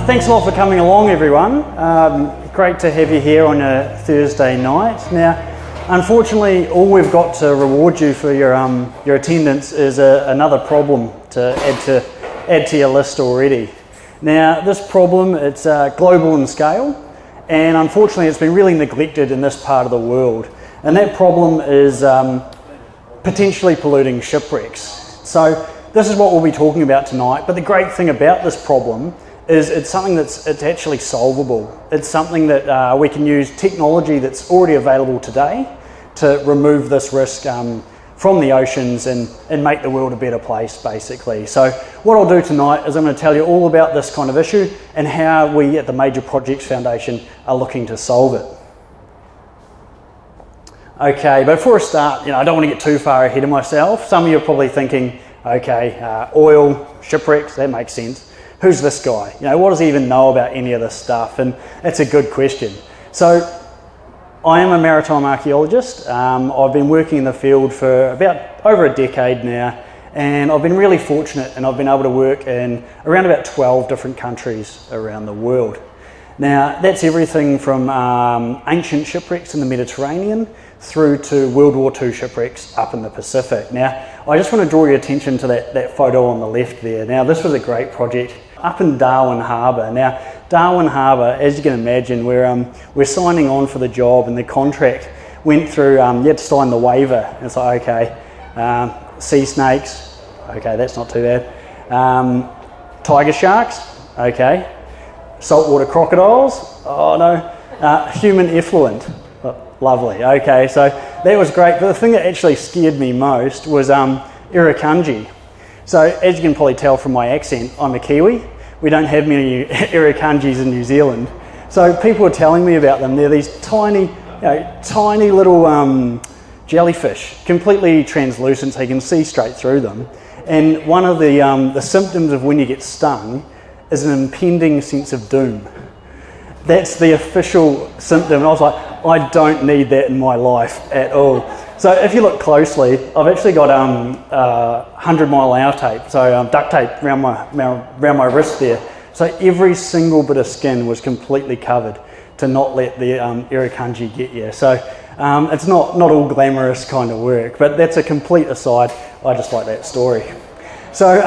Thanks a lot for coming along, everyone. Great to have you here on a Thursday night. Now, unfortunately, all we've got to reward you for your attendance is another problem to add to your list already. Now, this problem, it's global in scale, and unfortunately it's been really neglected in this part of the world. And that problem is potentially polluting shipwrecks. So this is what we'll be talking about tonight, but the great thing about this problem is it's something it's actually solvable. It's something that we can use technology that's already available today to remove this risk from the oceans and make the world a better place, basically. So what I'll do tonight is I'm going to tell you all about this kind of issue and how we at the Major Projects Foundation are looking to solve it. Okay, but before I start, I don't want to get too far ahead of myself. Some of you are probably thinking, okay, oil, shipwrecks, that makes sense. Who's this guy? What does he even know about any of this stuff? And that's a good question. So I am a maritime archaeologist. I've been working in the field for about over a decade now, and I've been really fortunate, and I've been able to work in around about 12 different countries around the world. Now, that's everything from ancient shipwrecks in the Mediterranean through to World War II shipwrecks up in the Pacific. Now, I just want to draw your attention to that photo on the left there. Now, this was a great project up in Darwin Harbour. Now, Darwin Harbour, as you can imagine, we're signing on for the job, and the contract went through, you had to sign the waiver. And it's like, okay, sea snakes, okay, that's not too bad. Tiger sharks, okay. Saltwater crocodiles, oh no. Human effluent, lovely, okay, so that was great. But the thing that actually scared me most was irukandji. So as you can probably tell from my accent, I'm a Kiwi. We don't have many irukandjis in New Zealand. So people were telling me about them. They're these tiny, tiny little jellyfish, completely translucent, so you can see straight through them. And one of the symptoms of when you get stung is an impending sense of doom. That's the official symptom. And I was like, I don't need that in my life at all. So if you look closely, I've actually got 100-mile-an-hour tape, so duct tape around my wrist there. So every single bit of skin was completely covered to not let the irukandji get you. So it's not all glamorous kind of work, but that's a complete aside. I just like that story. So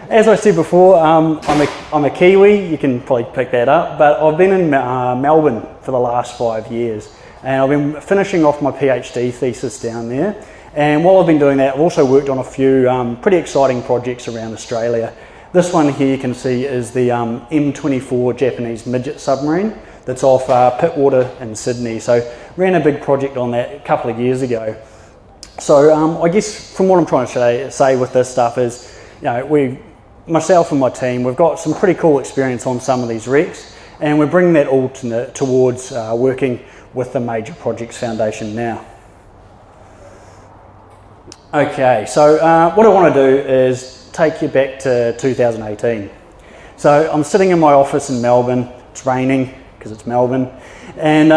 as I said before, I'm a Kiwi, you can probably pick that up, but I've been in Melbourne for the last 5 years, and I've been finishing off my PhD thesis down there. And while I've been doing that, I've also worked on a few pretty exciting projects around Australia. This one here you can see is the M24 Japanese midget submarine that's off Pittwater in Sydney. So ran a big project on that a couple of years ago. So I guess from what I'm trying to say with this stuff is, myself and my team, we've got some pretty cool experience on some of these wrecks, and we're bringing that all towards working with the Major Projects Foundation now. Okay, so what I want to do is take you back to 2018. So I'm sitting in my office in Melbourne. It's raining because it's Melbourne, and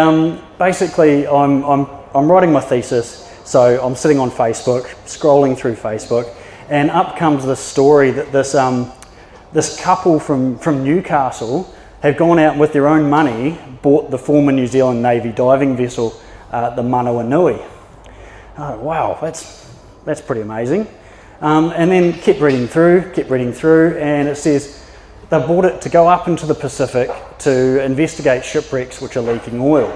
basically I'm writing my thesis. So I'm sitting on Facebook, scrolling through Facebook, and up comes this story that this couple from Newcastle have gone out with their own money, bought the former New Zealand Navy diving vessel, the Manawa Nui. Oh, wow, that's pretty amazing. And then kept reading through, and it says they bought it to go up into the Pacific to investigate shipwrecks which are leaking oil.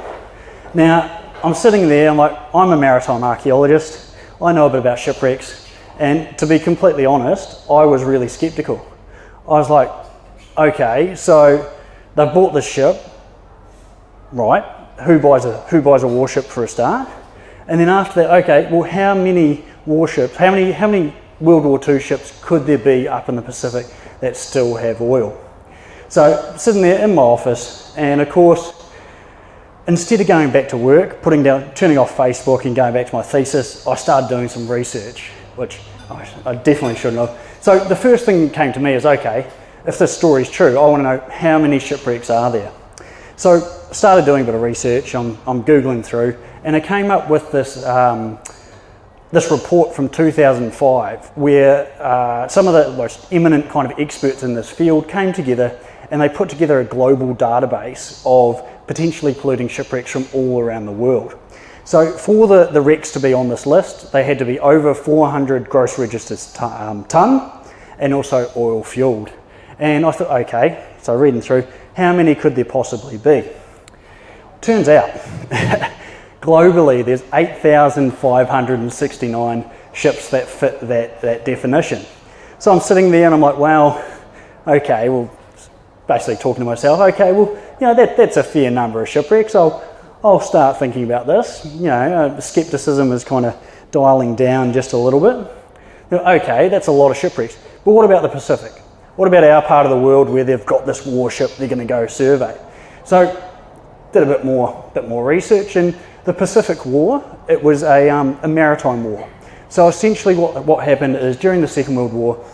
Now, I'm sitting there, I'm a maritime archaeologist, I know a bit about shipwrecks, and to be completely honest, I was really skeptical. I was like, okay, so they've bought this ship, right? Who buys a warship for a start? And then after that, okay, well, how many warships, how many World War II ships could there be up in the Pacific that still have oil? So sitting there in my office, and of course, instead of going back to work, turning off Facebook and going back to my thesis, I started doing some research, which I definitely shouldn't have. So the first thing that came to me is, okay, if this story's true, I want to know how many shipwrecks are there. So I started doing a bit of research, I'm Googling through, and I came up with this this report from 2005 where some of the most eminent kind of experts in this field came together and they put together a global database of potentially polluting shipwrecks from all around the world. So for the wrecks to be on this list, they had to be over 400 gross registered tonne and also oil fueled. And I thought, okay, so reading through, how many could there possibly be? Turns out, globally, there's 8,569 ships that fit that definition. So I'm sitting there and I'm like, wow, okay, well, basically talking to myself, okay, well, you know, that's a fair number of shipwrecks. I'll start thinking about this. You know, skepticism is kind of dialing down just a little bit. You know, okay, that's a lot of shipwrecks. But what about the Pacific? What about our part of the world where they've got this warship they're going to go survey? So did a bit more research, and the Pacific War, it was a maritime war. So essentially what happened is during the Second World War,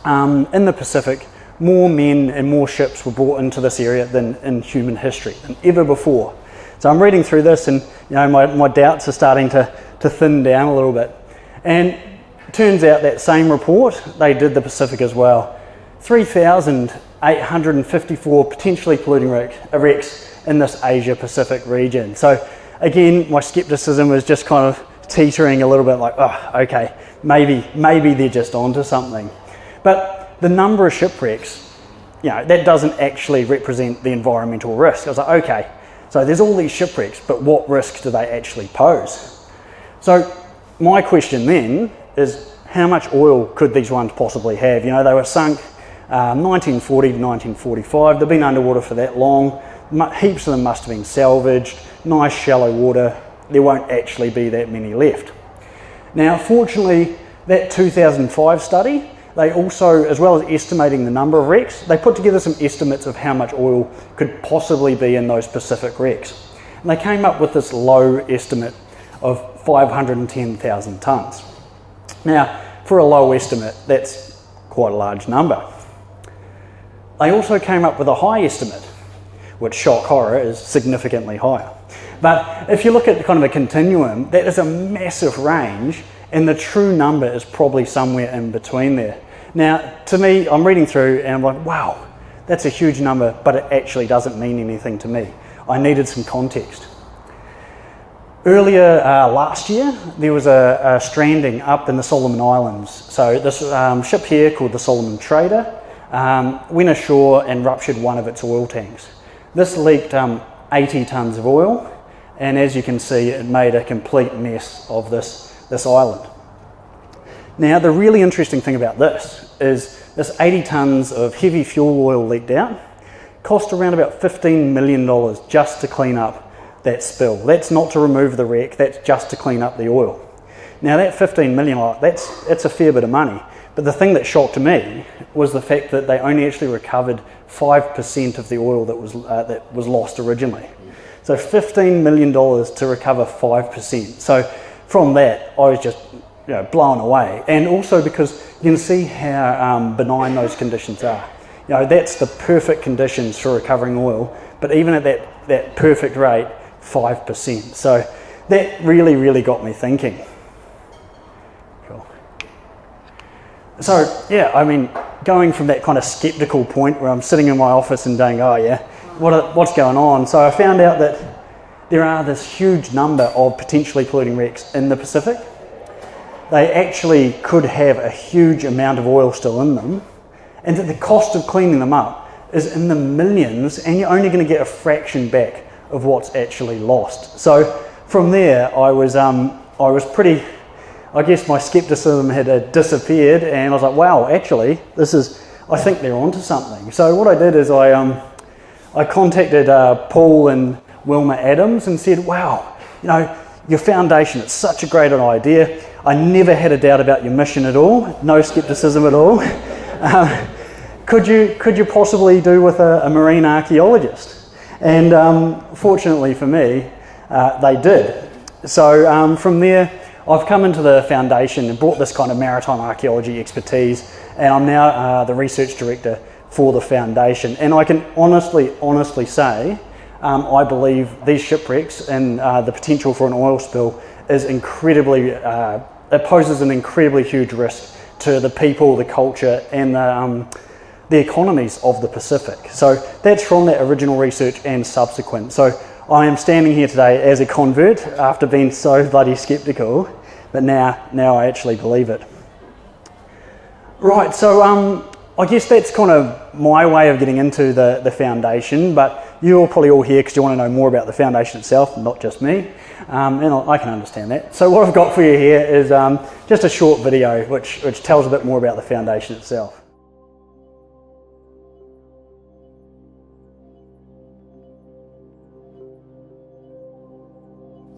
in the Pacific, more men and more ships were brought into this area than in human history, than ever before. So I'm reading through this and you know my doubts are starting to thin down a little bit. And it turns out that same report, they did the Pacific as well. 3,854 potentially polluting wrecks in this Asia Pacific region. So again, my skepticism was just kind of teetering a little bit like, oh, okay, maybe they're just onto something. But the number of shipwrecks, you know, that doesn't actually represent the environmental risk. I was like, okay, so there's all these shipwrecks, but what risk do they actually pose? So my question then is, how much oil could these ones possibly have? You know, they were sunk 1940 to 1945. They've been underwater for that long. Heaps of them must have been salvaged. Nice shallow water. There won't actually be that many left. Now, fortunately, that 2005 study, they also, as well as estimating the number of wrecks, they put together some estimates of how much oil could possibly be in those Pacific wrecks. And they came up with this low estimate of 510,000 tonnes. Now, for a low estimate, that's quite a large number. They also came up with a high estimate, which, shock horror, is significantly higher. But if you look at kind of a continuum, that is a massive range, and the true number is probably somewhere in between there. Now, to me, I'm reading through and I'm like, wow, that's a huge number, but it actually doesn't mean anything to me. I needed some context. Earlier last year, there was a stranding up in the Solomon Islands. So this ship here called the Solomon Trader went ashore and ruptured one of its oil tanks. This leaked 80 tonnes of oil, and as you can see, it made a complete mess of this island. Now, the really interesting thing about this is this 80 tonnes of heavy fuel oil leaked out, cost around about $15 million just to clean up that spill. That's not to remove the wreck, that's just to clean up the oil. Now that 15 million, it's a fair bit of money. But the thing that shocked me was the fact that they only actually recovered 5% of the oil that was lost originally. So $15 million to recover 5%. So from that, I was just blown away. And also because you can see how benign those conditions are. You know, that's the perfect conditions for recovering oil, but even at that perfect rate, 5%. So that really got me thinking. Cool. So yeah, I mean, going from that kind of skeptical point where I'm sitting in my office and going, oh yeah, what's going on? So I found out that there are this huge number of potentially polluting wrecks in the Pacific. They actually could have a huge amount of oil still in them, and that the cost of cleaning them up is in the millions, and you're only going to get a fraction back of what's actually lost. So from there, I was pretty, I guess my skepticism had disappeared, and I was like, wow, actually, I think they're onto something. So what I did is I contacted Paul and Wilma Adams and said, wow, your foundation, it's such a great idea. I never had a doubt about your mission at all, no skepticism at all. Could you possibly do with a marine archaeologist? And fortunately for me, they did. So from there, I've come into the foundation and brought this kind of maritime archaeology expertise, and I'm now the research director for the foundation. And I can honestly say, I believe these shipwrecks and the potential for an oil spill is incredibly it poses an incredibly huge risk to the people, the culture, and the economies of the Pacific. So that's from that original research and subsequent. So I am standing here today as a convert after being so bloody skeptical, but now I actually believe it. Right, so I guess that's kind of my way of getting into the foundation, but you're probably all here because you want to know more about the foundation itself, not just me, and I can understand that. So what I've got for you here is just a short video which tells a bit more about the foundation itself.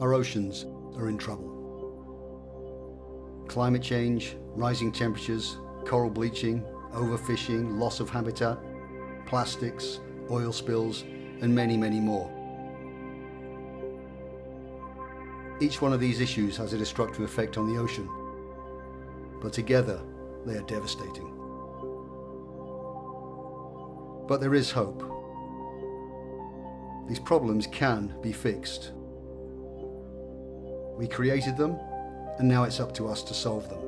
Our oceans are in trouble. Climate change, rising temperatures, coral bleaching, overfishing, loss of habitat, plastics, oil spills, and many, many more. Each one of these issues has a destructive effect on the ocean, but together they are devastating. But there is hope. These problems can be fixed. We created them, and now it's up to us to solve them.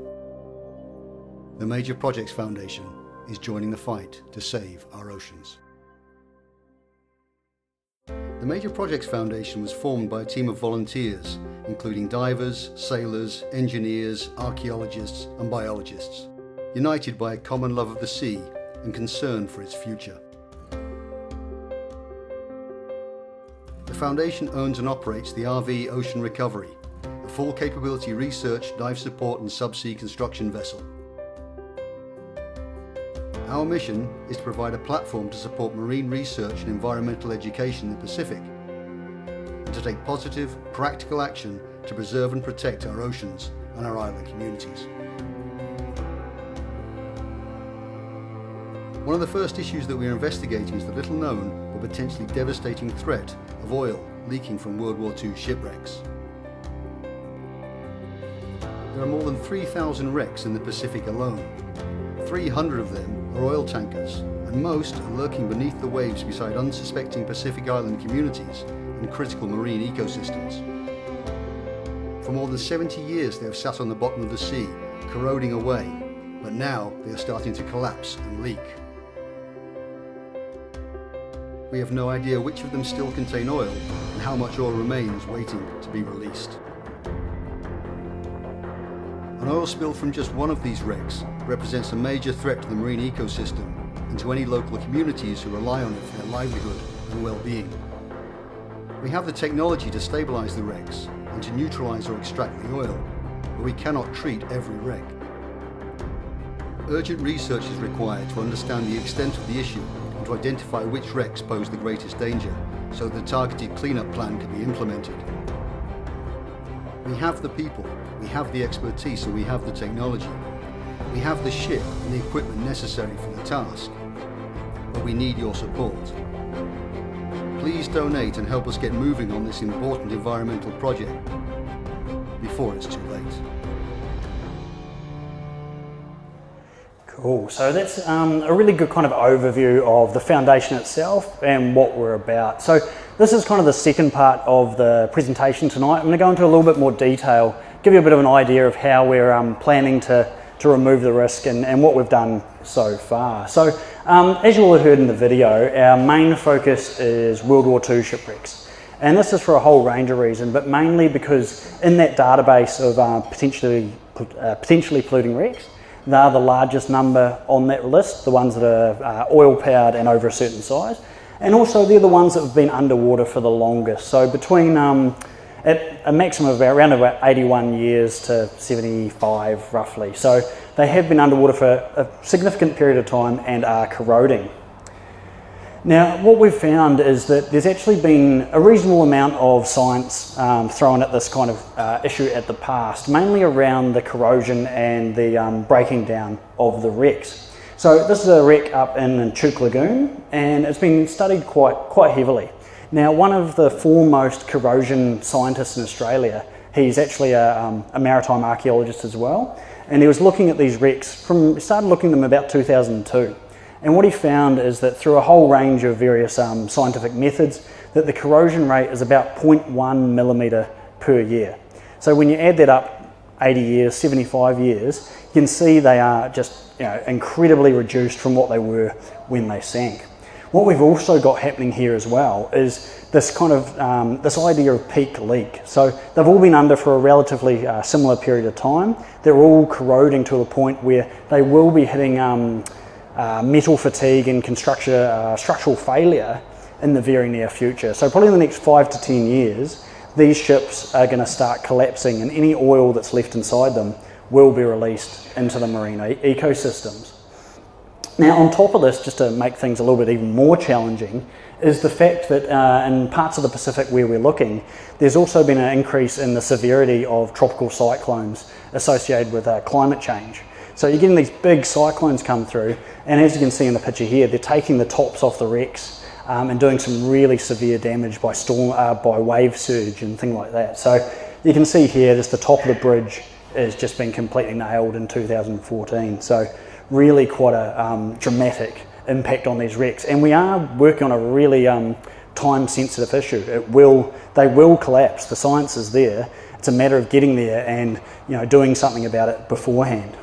The Major Projects Foundation is joining the fight to save our oceans. The Major Projects Foundation was formed by a team of volunteers, including divers, sailors, engineers, archaeologists, and biologists, united by a common love of the sea and concern for its future. The Foundation owns and operates the RV Ocean Recovery, a full capability research, dive support and subsea construction vessel. Our mission is to provide a platform to support marine research and environmental education in the Pacific, and to take positive, practical action to preserve and protect our oceans and our island communities. One of the first issues that we are investigating is the little known but potentially devastating threat of oil leaking from World War II shipwrecks. There are more than 3,000 wrecks in the Pacific alone. 300 of them are oil tankers, and most are lurking beneath the waves beside unsuspecting Pacific Island communities and critical marine ecosystems. For more than 70 years they have sat on the bottom of the sea, corroding away, but now they are starting to collapse and leak. We have no idea which of them still contain oil and how much oil remains waiting to be released. An oil spill from just one of these wrecks represents a major threat to the marine ecosystem and to any local communities who rely on it for their livelihood and well-being. We have the technology to stabilize the wrecks and to neutralize or extract the oil, but we cannot treat every wreck. Urgent research is required to understand the extent of the issue and to identify which wrecks pose the greatest danger so that the targeted cleanup plan can be implemented. We have the people, we have the expertise, and we have the technology. We have the ship and the equipment necessary for the task, but we need your support. Please donate and help us get moving on this important environmental project before it's too late. Cool, so that's a really good kind of overview of the foundation itself and what we're about. So this is kind of the second part of the presentation tonight. I'm going to go into a little bit more detail, give you a bit of an idea of how we're planning to remove the risk and what we've done so far. So as you all heard in the video, our main focus is World War II shipwrecks. And this is for a whole range of reasons, but mainly because in that database of potentially polluting wrecks, they're the largest number on that list, the ones that are oil powered and over a certain size. And also they're the ones that have been underwater for the longest. So between at a maximum of around about 81 years to 75 roughly. So they have been underwater for a significant period of time and are corroding. Now what we've found is that there's actually been a reasonable amount of science thrown at this kind of issue at the past, mainly around the corrosion and the breaking down of the wrecks. So this is a wreck up in Chook Lagoon, and it's been studied quite heavily. Now one of the foremost corrosion scientists in Australia, he's actually a maritime archaeologist as well, and he was looking at these wrecks started looking at them about 2002. And what he found is that through a whole range of various scientific methods, that the corrosion rate is about 0.1 millimetre per year. So when you add that up, 80 years, 75 years, you can see they are just incredibly reduced from what they were when they sank. What we've also got happening here as well is this kind of this idea of peak leak. So they've all been under for a relatively similar period of time. They're all corroding to the point where they will be hitting metal fatigue and structural failure in the very near future. So probably in the next 5 to 10 years, these ships are going to start collapsing, and any oil that's left inside them will be released into the marine ecosystems. Now, on top of this, just to make things a little bit even more challenging, is the fact that in parts of the Pacific where we're looking, there's also been an increase in the severity of tropical cyclones associated with climate change. So you're getting these big cyclones come through, and as you can see in the picture here, they're taking the tops off the wrecks and doing some really severe damage by by wave surge and things like that. So you can see here, just the top of the bridge has just been completely nailed in 2014. So really quite a dramatic impact on these wrecks, and we are working on a really time-sensitive issue. They will collapse. The science is there. It's a matter of getting there and doing something about it beforehand.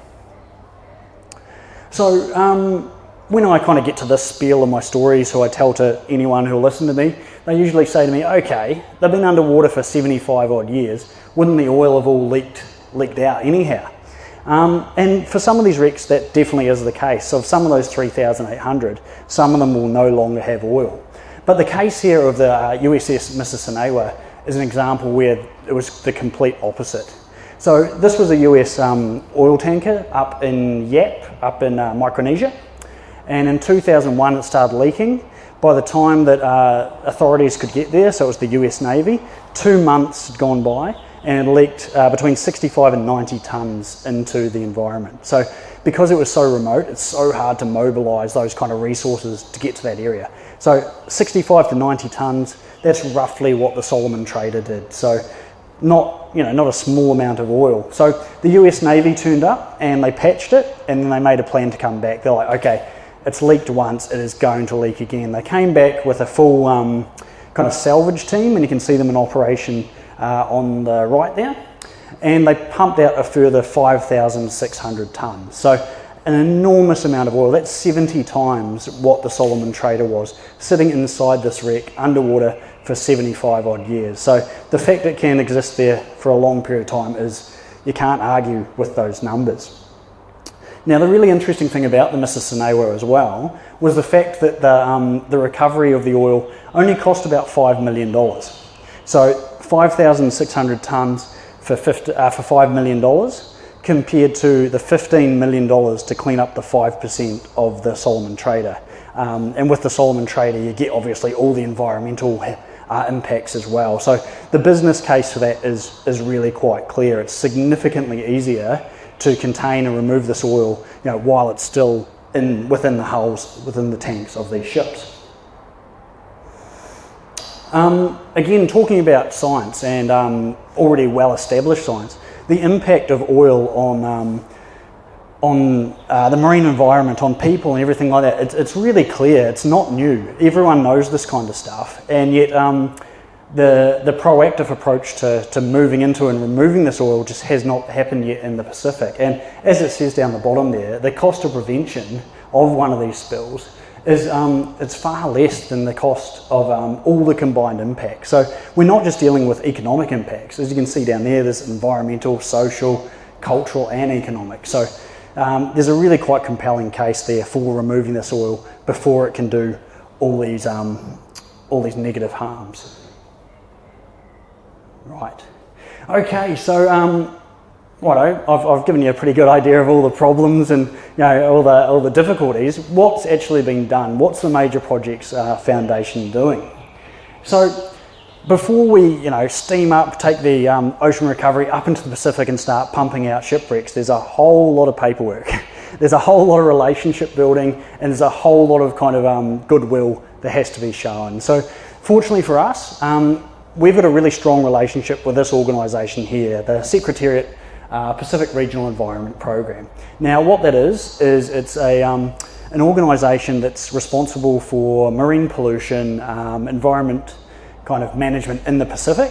So when I kind of get to this spiel of my stories, who I tell to anyone who'll listen to me, they usually say to me, "Okay, they've been underwater for 75 odd years. Wouldn't the oil have all leaked out anyhow?" And for some of these wrecks, that definitely is the case. So of some of those 3,800, some of them will no longer have oil. But the case here of the USS Mississauga is an example where it was the complete opposite. So this was a US oil tanker up in Yap, up in Micronesia. And in 2001, it started leaking. By the time that authorities could get there, so it was the US Navy, 2 months had gone by, and it leaked between 65 and 90 tonnes into the environment. So because it was so remote, it's so hard to mobilise those kind of resources to get to that area. So 65 to 90 tonnes, that's roughly what the Solomon Trader did. So not a small amount of oil. So the US Navy turned up and they patched it, and then they made a plan to come back. They're like, okay, it's leaked once, it is going to leak again. They came back with a full kind of salvage team, and you can see them in operation on the right there, and they pumped out a further 5,600 tonnes. So an enormous amount of oil. That's 70 times what the Solomon Trader was, sitting inside this wreck underwater for 75 odd years. So the fact it can exist there for a long period of time is, you can't argue with those numbers. Now, the really interesting thing about the Mississauga as well was the fact that the recovery of the oil only cost about $5 million. So 5,600 tonnes for $5 million compared to the $15 million to clean up the 5% of the Solomon Trader. And with the Solomon Trader, you get obviously all the environmental impacts as well. So the business case for that is really quite clear. It's significantly easier to contain and remove this oil, while it's still within the hulls, within the tanks of these ships. Again, talking about science and already well-established science, the impact of oil on the marine environment, on people and everything like that, it's really clear. It's not new. Everyone knows this kind of stuff, and yet the proactive approach to moving into and removing this oil just has not happened yet in the Pacific. And as it says down the bottom there, the cost of prevention of one of these spills is it's far less than the cost of all the combined impacts. So we're not just dealing with economic impacts. As you can see down there, there's environmental, social, cultural and economic. So there's a really quite compelling case there for removing this oil before it can do all these negative harms. Right. Okay, so I've given you a pretty good idea of all the problems and all the difficulties. What's actually been done? What's the Major Projects Foundation doing? So before we steam up, take the ocean recovery up into the Pacific and start pumping out shipwrecks, there's a whole lot of paperwork. There's a whole lot of relationship building, and there's a whole lot of kind of goodwill that has to be shown. So fortunately for us, we've got a really strong relationship with this organisation here, the Secretariat Pacific Regional Environment Program. Now what that is it's an organisation that's responsible for marine pollution, environment kind of management in the Pacific,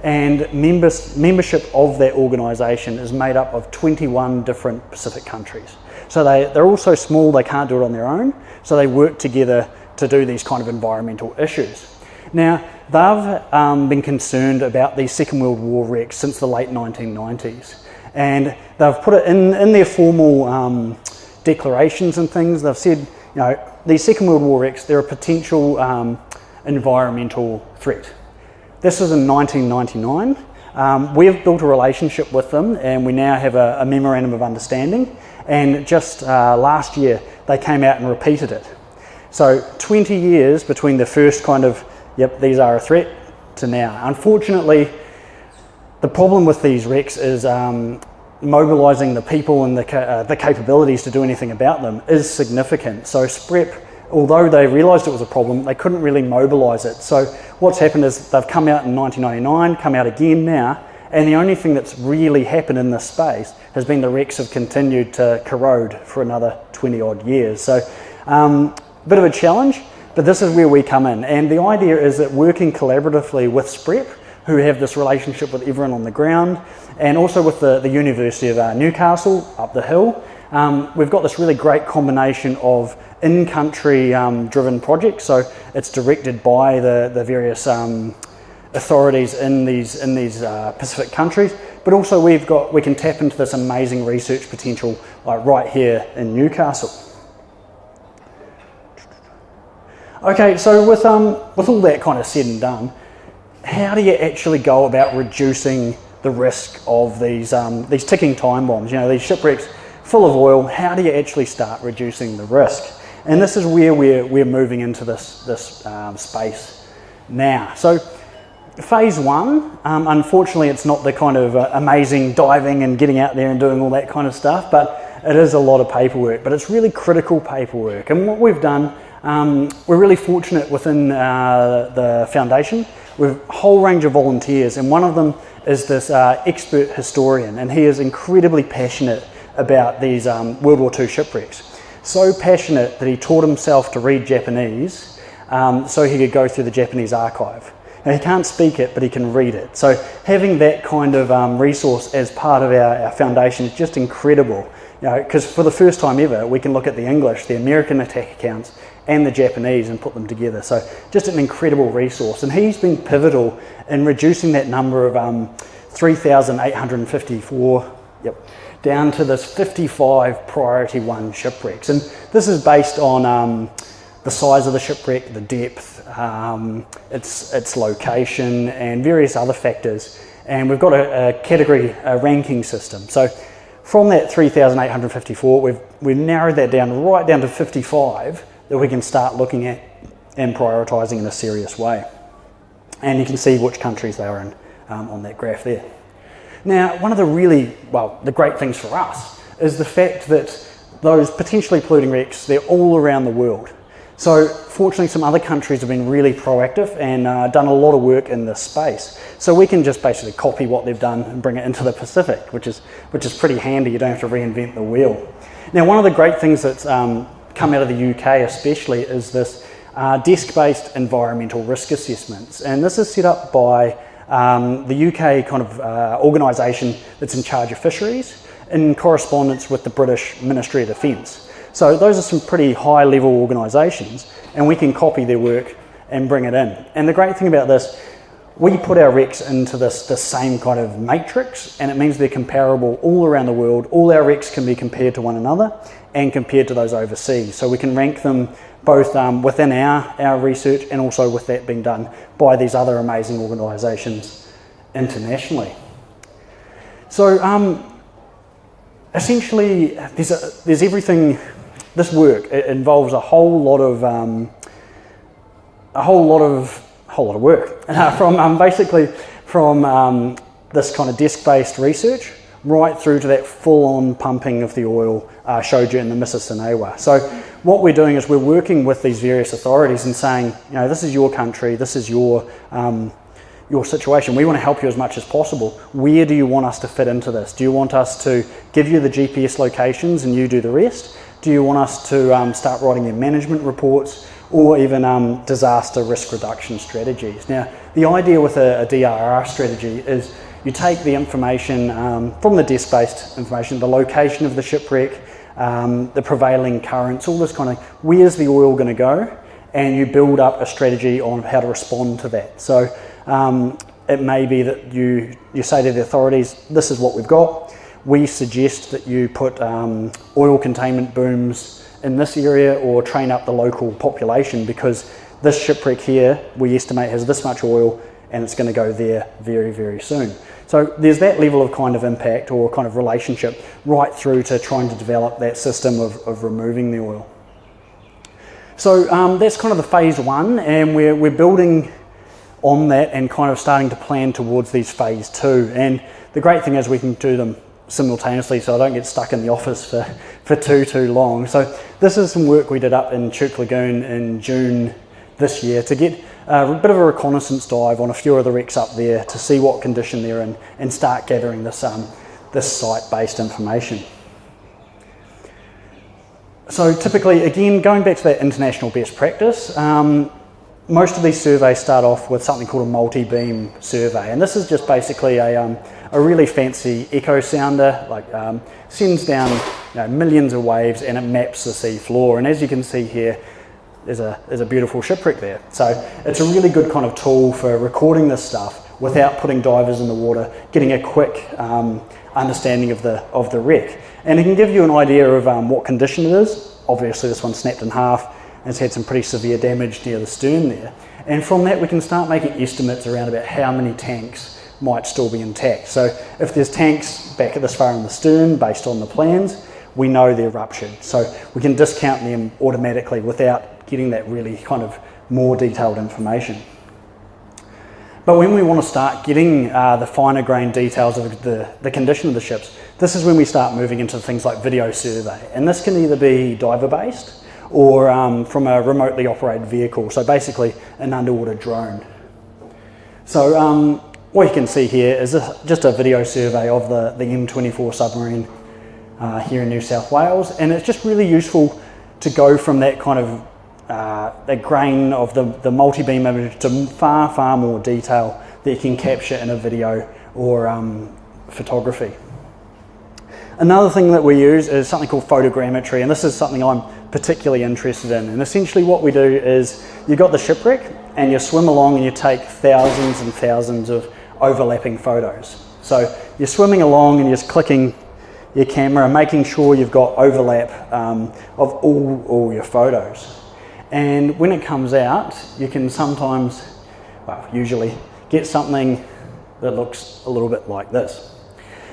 and membership of that organisation is made up of 21 different Pacific countries. So they're all so small they can't do it on their own, so they work together to do these kind of environmental issues. Now, they've been concerned about these Second World War wrecks since the late 1990s, and they've put it in their formal declarations and things. They've said, these Second World War wrecks, they're a potential environmental threat. This was in 1999. We've built a relationship with them, and we now have a memorandum of understanding, and just last year they came out and repeated it. So 20 years between the first kind of, yep, these are a threat, to now. Unfortunately, the problem with these wrecks is mobilising the people and the capabilities to do anything about them is significant. So SPREP, although they realised it was a problem, they couldn't really mobilise it. So what's happened is they've come out in 1999, come out again now, and the only thing that's really happened in this space has been the wrecks have continued to corrode for another 20 odd years. So bit of a challenge, but this is where we come in. And the idea is that working collaboratively with SPREP, who have this relationship with everyone on the ground, and also with the University of Newcastle up the hill, we've got this really great combination of in-country driven projects. So it's directed by the various authorities in these Pacific countries, but also we can tap into this amazing research potential like right here in Newcastle. Okay, so with all that kind of said and done, how do you actually go about reducing the risk of these ticking time bombs? These shipwrecks full of oil. How do you actually start reducing the risk? And this is where we're moving into this space now. So phase one, unfortunately, it's not the kind of amazing diving and getting out there and doing all that kind of stuff, but it is a lot of paperwork. But it's really critical paperwork. And what we've done. We're really fortunate within the foundation. We've a whole range of volunteers, and one of them is this expert historian, and he is incredibly passionate about these World War II shipwrecks. So passionate that he taught himself to read Japanese so he could go through the Japanese archive. Now, he can't speak it, but he can read it. So having that kind of resource as part of our foundation is just incredible. Because for the first time ever, we can look at the English, the American attack accounts, and the Japanese and put them together. So just an incredible resource. And he's been pivotal in reducing that number of 3,854 down to this 55 priority 1 shipwrecks. And this is based on the size of the shipwreck, the depth, its location, and various other factors. And we've got a category ranking system. So from that 3,854, we've narrowed that down right down to 55 that we can start looking at and prioritising in a serious way. And you can see which countries they are in on that graph there. Now, one of the great things for us is the fact that those potentially polluting wrecks, they're all around the world. So fortunately, some other countries have been really proactive and done a lot of work in this space. So we can just basically copy what they've done and bring it into the Pacific, which is pretty handy. You don't have to reinvent the wheel. Now, one of the great things that's come out of the UK especially is this desk-based environmental risk assessments. And this is set up by the UK kind of organisation that's in charge of fisheries in correspondence with the British Ministry of Defence. So those are some pretty high level organisations, and we can copy their work and bring it in. And the great thing about this, we put our wrecks into the same kind of matrix, and it means they're comparable all around the world. All our wrecks can be compared to one another and compared to those overseas. So we can rank them both within our research and also with that being done by these other amazing organisations internationally. So essentially, there's everything. This work, it involves a whole lot of work from this kind of desk-based research right through to that full-on pumping of the oil I showed you in the Mississauga. So what we're doing is we're working with these various authorities and saying, this is your country, this is your situation. We want to help you as much as possible. Where do you want us to fit into this? Do you want us to give you the GPS locations and you do the rest? Do you want us to start writing your management reports? or even disaster risk reduction strategies. Now, the idea with a DRR strategy is you take the information from the desk-based information, the location of the shipwreck, the prevailing currents, all this kind of, where's the oil going to go, and you build up a strategy on how to respond to that. So it may be that you say to the authorities, this is what we've got. We suggest that you put oil containment booms in this area or train up the local population, because this shipwreck here we estimate has this much oil and it's going to go there very, very soon. So there's that level of kind of impact or kind of relationship right through to trying to develop that system of removing the oil. So that's kind of the phase one, and we're building on that and kind of starting to plan towards these phase two. And the great thing is we can do them simultaneously, so I don't get stuck in the office for too long. So this is some work we did up in Chirk Lagoon in June this year to get a bit of a reconnaissance dive on a few of the wrecks up there to see what condition they're in and start gathering this site-based information. So typically, again, going back to that international best practice, most of these surveys start off with something called a multi-beam survey, and this is just basically a really fancy echo sounder, like sends down millions of waves and it maps the sea floor. And as you can see here, there's a beautiful shipwreck there. So it's a really good kind of tool for recording this stuff without putting divers in the water, getting a quick understanding of the wreck. And it can give you an idea of what condition it is. Obviously this one snapped in half and it's had some pretty severe damage near the stern there. And from that we can start making estimates around about how many tanks might still be intact. So if there's tanks back at this far in the stern based on the plans, we know they're ruptured. So we can discount them automatically without getting that really kind of more detailed information. But when we want to start getting the finer grained details of the condition of the ships, this is when we start moving into things like video survey. And this can either be diver based or from a remotely operated vehicle. So basically an underwater drone. So what you can see here is just a video survey of the M24 submarine here in New South Wales, and it's just really useful to go from that kind of that grain of the multi-beam image to far more detail that you can capture in a video or photography. Another thing that we use is something called photogrammetry, and this is something I'm particularly interested in. And essentially what we do is you've got the shipwreck and you swim along and you take thousands and thousands of overlapping photos. So you're swimming along and you're just clicking your camera, making sure you've got overlap of all your photos. And when it comes out, you can sometimes, well, usually get something that looks a little bit like this.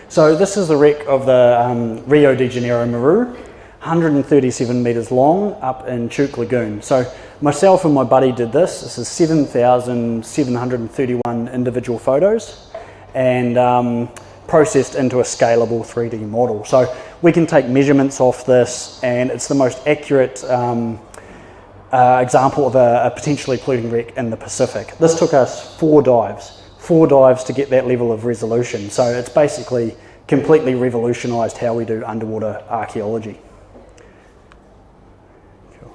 So this is the wreck of the Rio de Janeiro Maru, 137 metres long, up in Chirk Lagoon. So myself and my buddy did this. This is 7,731 individual photos and processed into a scalable 3D model. So we can take measurements off this, and it's the most accurate example of a potentially polluting wreck in the Pacific. This took us 4 dives to get that level of resolution. So it's basically completely revolutionised how we do underwater archaeology. Cool.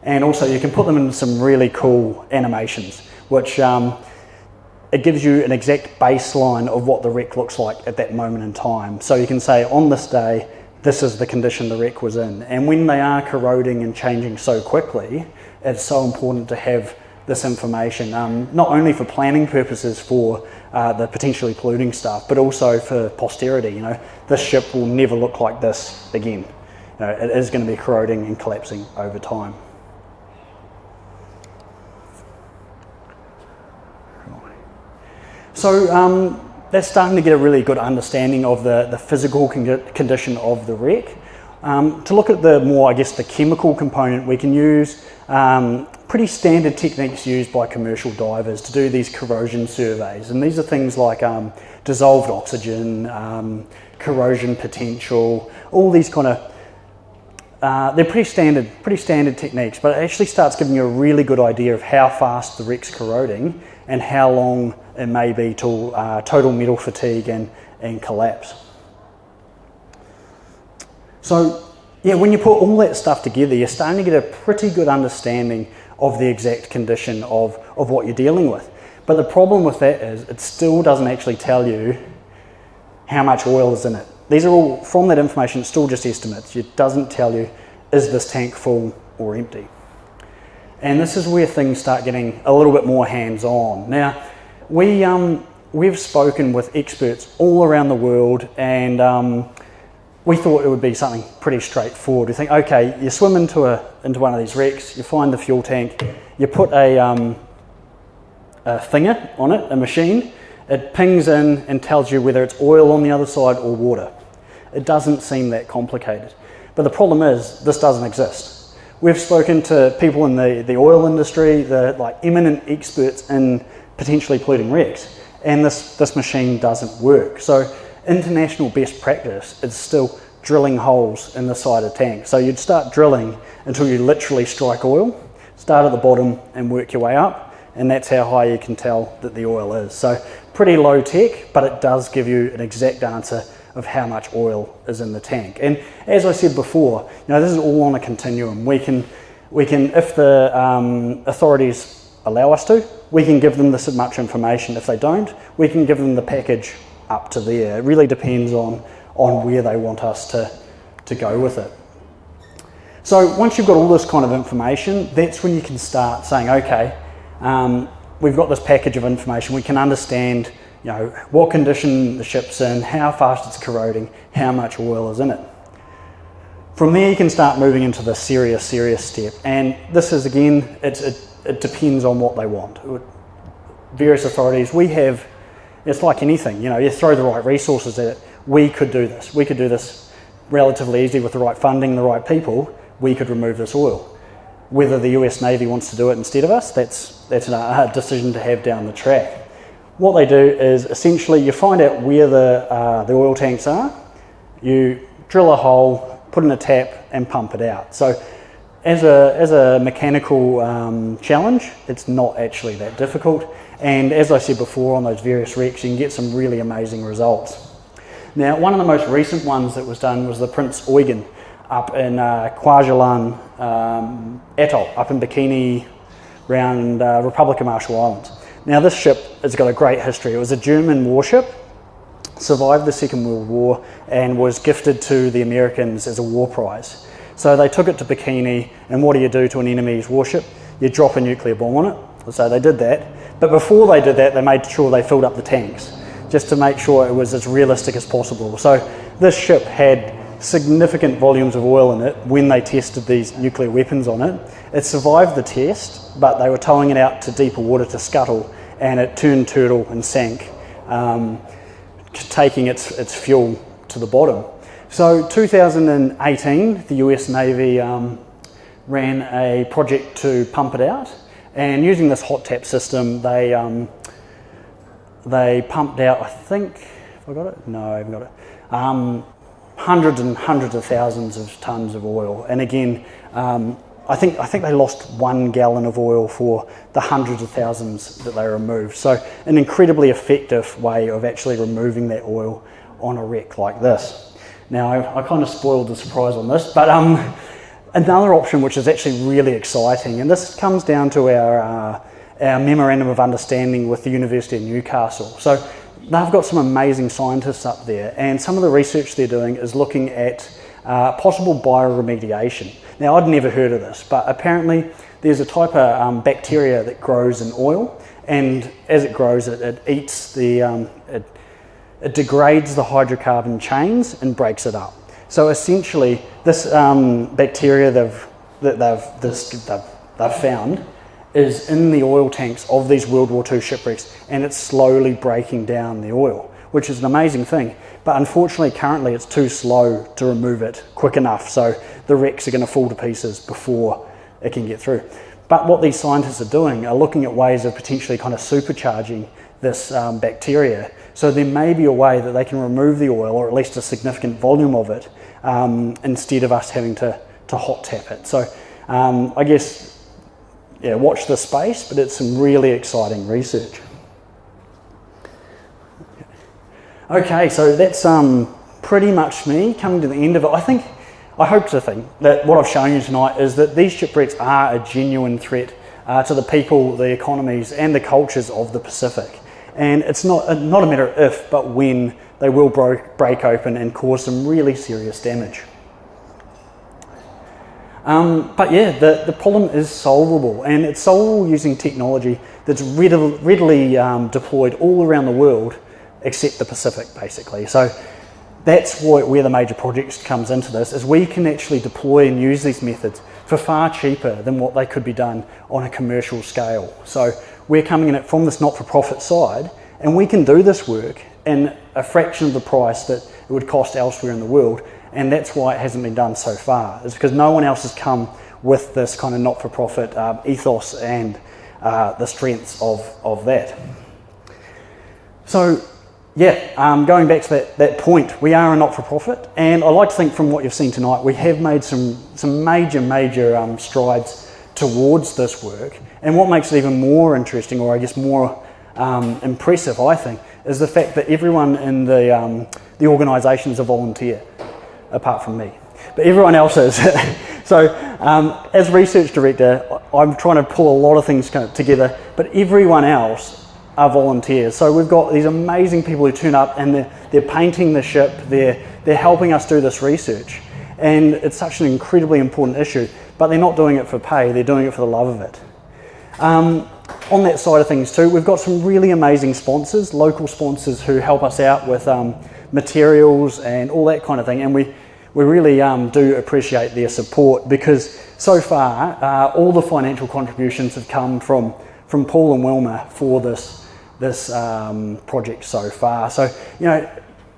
And also you can put them in some really cool animations, which it gives you an exact baseline of what the wreck looks like at that moment in time. So you can say on this day, this is the condition the wreck was in. And when they are corroding and changing so quickly, it's so important to have this information, not only for planning purposes for the potentially polluting stuff, but also for posterity. You know, this ship will never look like this again. You know, it is going to be corroding and collapsing over time. So that's starting to get a really good understanding of the physical condition of the wreck. To look at the more, I guess, the chemical component, we can use pretty standard techniques used by commercial divers to do these corrosion surveys. And these are things like dissolved oxygen, corrosion potential, all these kind of, they're pretty standard techniques, but it actually starts giving you a really good idea of how fast the wreck's corroding and how long it may be till total metal fatigue and collapse. So yeah, when you put all that stuff together, you're starting to get a pretty good understanding of the exact condition of what you're dealing with. But the problem with that is it still doesn't actually tell you how much oil is in it. These are all, from that information, it's still just estimates. It doesn't tell you, is this tank full or empty? And this is where things start getting a little bit more hands-on. Now, we've spoken with experts all around the world, and we thought it would be something pretty straightforward. You think, okay, you swim into one of these wrecks, you find the fuel tank, you put a thinger on it, a machine, it pings in and tells you whether it's oil on the other side or water. It doesn't seem that complicated. But the problem is, this doesn't exist. We've spoken to people in the oil industry, the like eminent experts in potentially polluting wrecks, and this machine doesn't work. So international best practice is still drilling holes in the side of tanks. So you'd start drilling until you literally strike oil, start at the bottom and work your way up, and that's how high you can tell that the oil is. So pretty low tech, but it does give you an exact answer of how much oil is in the tank. And as I said before, this is all on a continuum. We can if the authorities allow us to, we can give them this much information. If they don't, we can give them the package up to there. It really depends on where they want us to go with it. So once you've got all this kind of information, that's when you can start saying, okay, we've got this package of information. We can understand, what condition the ship's in, how fast it's corroding, how much oil is in it. From there, you can start moving into the serious step. And this is, again, it depends on what they want. Various authorities, it's like anything, you throw the right resources at it. We could do this. We could do this relatively easily with the right funding, the right people. We could remove this oil. Whether the US Navy wants to do it instead of us, that's a decision to have down the track. What they do is essentially you find out where the oil tanks are, you drill a hole, put in a tap and pump it out. So as a mechanical challenge, it's not actually that difficult. And as I said before, on those various wrecks, you can get some really amazing results. Now, one of the most recent ones that was done was the Prince Eugen up in Kwajalein Atoll, up in Bikini, around Republic of Marshall Islands. Now, this ship has got a great history. It was a German warship, survived the Second World War, and was gifted to the Americans as a war prize. So they took it to Bikini, and what do you do to an enemy's warship? You drop a nuclear bomb on it. So they did that. But before they did that, they made sure they filled up the tanks, just to make sure it was as realistic as possible. So this ship had significant volumes of oil in it when they tested these nuclear weapons on it. It survived the test, but they were towing it out to deeper water to scuttle, and it turned turtle and sank, taking its fuel to the bottom. So 2018, the US Navy ran a project to pump it out, and using this hot tap system, they pumped out, I think, have I got it? No, I haven't got it. Hundreds and hundreds of thousands of tons of oil. And again, I think they lost 1 gallon of oil for the hundreds of thousands that they removed. So an incredibly effective way of actually removing that oil on a wreck like this. Now, I kind of spoiled the surprise on this, but another option which is actually really exciting, and this comes down to our memorandum of understanding with the University of Newcastle. So they've got some amazing scientists up there, and some of the research they're doing is looking at possible bioremediation. Now, I'd never heard of this, but apparently there's a type of bacteria that grows in oil, and as it grows, it eats it degrades the hydrocarbon chains and breaks it up. So essentially, this bacteria they've found is in the oil tanks of these World War II shipwrecks, and it's slowly breaking down the oil, which is an amazing thing. But unfortunately, currently it's too slow to remove it quick enough, so the wrecks are going to fall to pieces before it can get through. But what these scientists are doing are looking at ways of potentially kind of supercharging this bacteria. So there may be a way that they can remove the oil, or at least a significant volume of it, instead of us having to hot tap it. So I guess, yeah, watch this space, but it's some really exciting research. Okay, so that's pretty much me coming to the end of it. I hope to think that what I've shown you tonight is that these shipwrecks are a genuine threat to the people, the economies and the cultures of the Pacific. And it's not a matter of if, but when they will break open and cause some really serious damage. But yeah, the problem is solvable, and it's solvable using technology that's readily deployed all around the world except the Pacific, basically. So that's where the major projects comes into this, is we can actually deploy and use these methods for far cheaper than what they could be done on a commercial scale. So we're coming in it from this not-for-profit side, and we can do this work in a fraction of the price that it would cost elsewhere in the world. And that's why it hasn't been done so far. It's because no one else has come with this kind of not-for-profit ethos and the strengths of that. So yeah, going back to that point, we are a not-for-profit, and I like to think from what you've seen tonight, we have made some major strides towards this work. And what makes it even more interesting, or I guess more impressive, I think, is the fact that everyone in the organisation is a volunteer, apart from me, but everyone else is. So as research director, I'm trying to pull a lot of things together, but everyone else are volunteers. So we've got these amazing people who turn up, and they're painting the ship, they're helping us do this research, and it's such an incredibly important issue, but they're not doing it for pay, they're doing it for the love of it. On that side of things too, we've got some really amazing sponsors, local sponsors who help us out with materials and all that kind of thing, and we really do appreciate their support, because so far all the financial contributions have come from Paul and Wilma for this project so far. So, you know,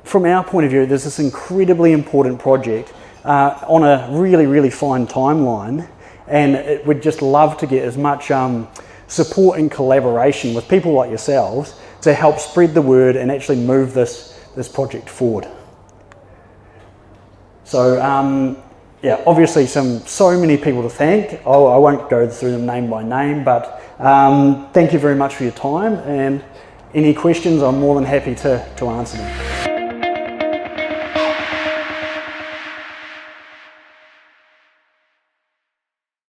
from our point of view, there's this incredibly important project on a really fine timeline, and we'd just love to get as much support and collaboration with people like yourselves to help spread the word and actually move this project forward. So yeah, obviously so many people to thank. Oh, I won't go through them name by name, but thank you very much for your time, and any questions, I'm more than happy to answer them.